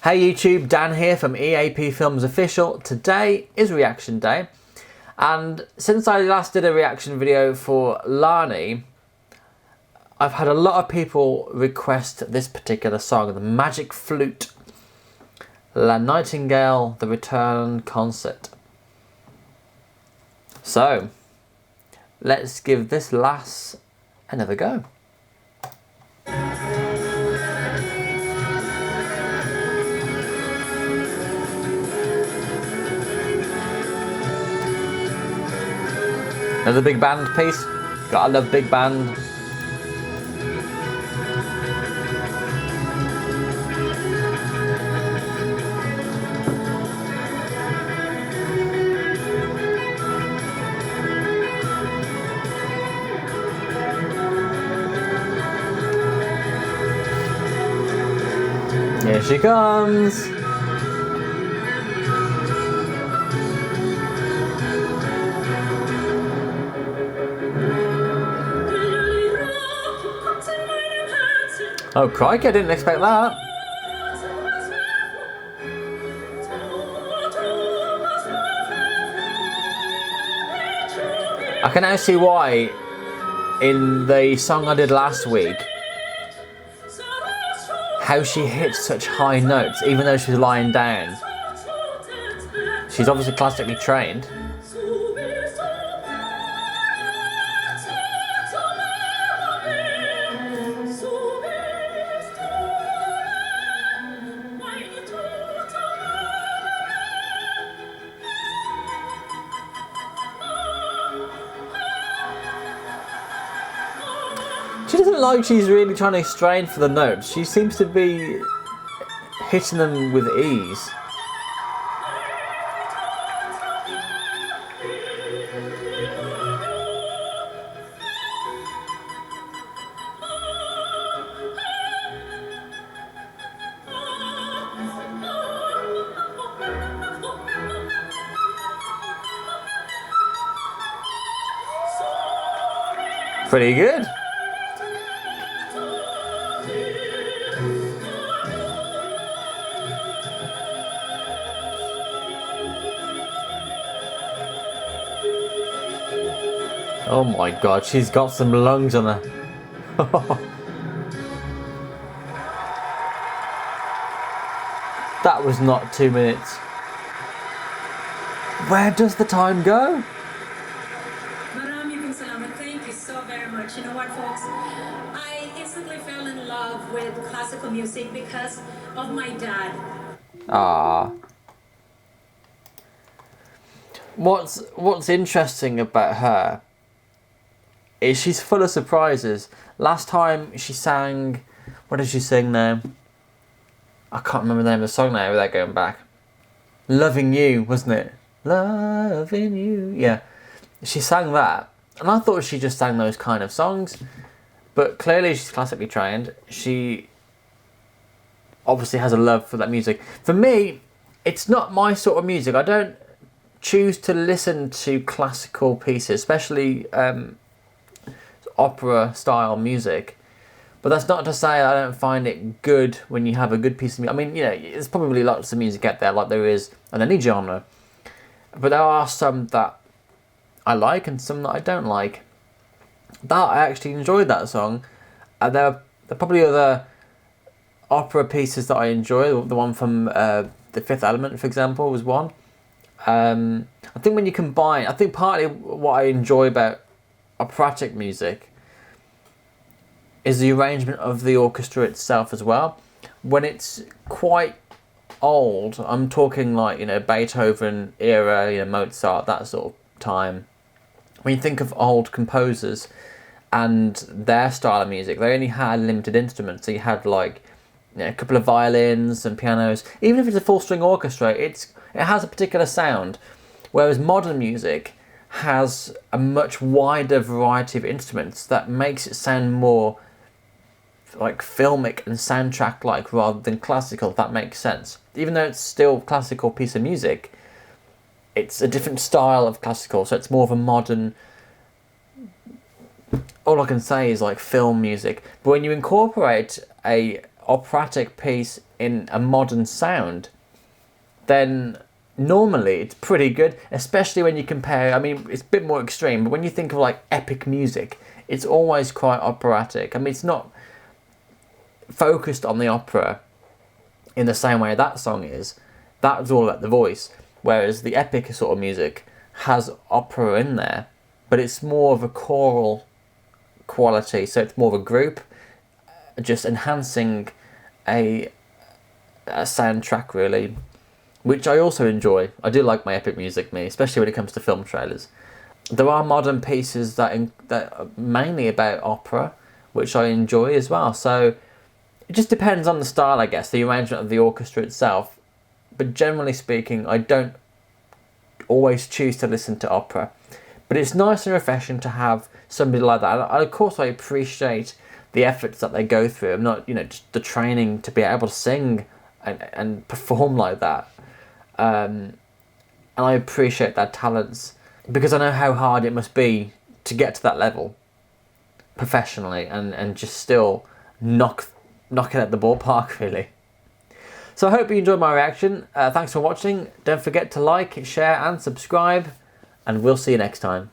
Hey YouTube, Dan here from EAP Films Official. Today is reaction day, and since I last did a reaction video for Lani, I've had a lot of people request this particular song, the Magic Flute, Nightingale, the Return Concert. So, let's give this lass another go. Another big band piece. Gotta love big band. Here she comes. Oh crikey, I didn't expect that. I can now see why in the song I did last week, how she hits such high notes even though she's lying down. She's obviously classically trained. She doesn't look like she's really trying to strain for the notes. She seems to be hitting them with ease. Pretty good. Oh my god, she's got some lungs on her. That was not 2 minutes. Where does the time go? Thank you so very much. You know what, folks? I instantly fell in love with classical music because of my dad. Ah. What's interesting about her is she's full of surprises. Last time she sang, what did she sing now? I can't remember the name of the song now without going back. Loving You, wasn't it? Loving You, yeah. She sang that, and I thought she just sang those kind of songs, but clearly she's classically trained. She obviously has a love for that music. For me, it's not my sort of music. I don't choose to listen to classical pieces, especially opera style music, but that's not to say I don't find it good when you have a good piece of music. I mean, you know, there's probably lots of music out there like there is in any genre, but there are some that I like and some that I don't like. That I actually enjoyed that song, and there are probably other opera pieces that I enjoy. The one from The Fifth Element, for example, was one. I think when you combine, I think partly what I enjoy about operatic music is the arrangement of the orchestra itself as well. When it's quite old, I'm talking like, you know, Beethoven era, you know, Mozart, that sort of time. When you think of old composers and their style of music, they only had limited instruments. So you had like, you know, a couple of violins and pianos. Even if it's a full string orchestra, it has a particular sound. Whereas modern music has a much wider variety of instruments that makes it sound more like filmic and soundtrack-like rather than classical, if that makes sense. Even though it's still a classical piece of music, it's a different style of classical, so it's more of a modern all I can say is like film music. But when you incorporate a operatic piece in a modern sound, then normally it's pretty good, especially when you compare, I mean, it's a bit more extreme, but when you think of like epic music, it's always quite operatic. I mean, it's not focused on the opera in the same way that song is. That was all about the voice, whereas the epic sort of music has opera in there, but it's more of a choral quality, so it's more of a group, just enhancing a soundtrack really, which I also enjoy. I do like my epic music, me, especially when it comes to film trailers. There are modern pieces that are mainly about opera, which I enjoy as well. So it just depends on the style, I guess, the arrangement of the orchestra itself. But generally speaking, I don't always choose to listen to opera. But it's nice and refreshing to have somebody like that. And of course, I appreciate the efforts that they go through. I'm not, just the training to be able to sing and perform like that. And I appreciate their talents because I know how hard it must be to get to that level professionally and just still knock it at the ballpark, really. So I hope you enjoyed my reaction. Thanks for watching. Don't forget to like, share and subscribe, and we'll see you next time.